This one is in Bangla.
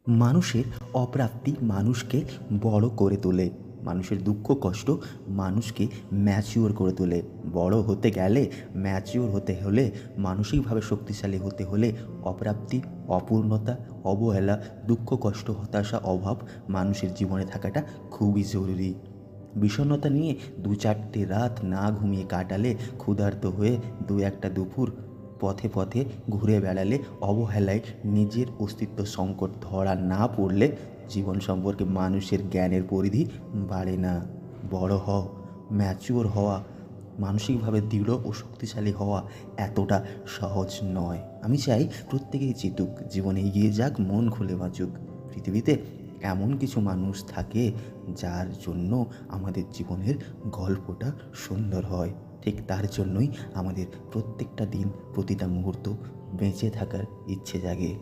মানুষের অপ্রাপ্তি মানুষকে বড় করে তোলে। মানুষের দুঃখ কষ্ট মানুষকে ম্যাচিওর করে তোলে। বড় হতে গেলে, ম্যাচিওর হতে হলে, মানসিকভাবে শক্তিশালী হতে হলে অপ্রাপ্তি, অপূর্ণতা, অবহেলা, দুঃখ কষ্ট, হতাশা, অভাব মানুষের জীবনে থাকাটা খুবই জরুরি। বিষণ্ণতা নিয়ে ২-৪টে রাত না ঘুমিয়ে কাটালে, ক্ষুধার্ত হয়ে ২-১টা দুপুর পথে পথে ঘুরে বেড়ালে, অবহেলায় নিজের অস্তিত্ব সংকট ধরা না পড়লে জীবন সম্পর্কে মানুষের জ্ঞানের পরিধি বাড়ে না। বড় হও, ম্যাচিওর হওয়া, মানসিকভাবে দৃঢ় ও শক্তিশালী হওয়া এতটা সহজ নয়। আমি চাই প্রত্যেকেই জিতুক, জীবনে এগিয়ে যাক, মন খুলে বাঁচুক। পৃথিবীতে এমন কিছু মানুষ থাকে যার জন্য আমাদের জীবনের গল্পটা সুন্দর হয়। ঠিক তার জন্যই আমাদের প্রত্যেকটা দিন, প্রতিটা মুহূর্ত বেঁচে থাকার ইচ্ছে জাগে।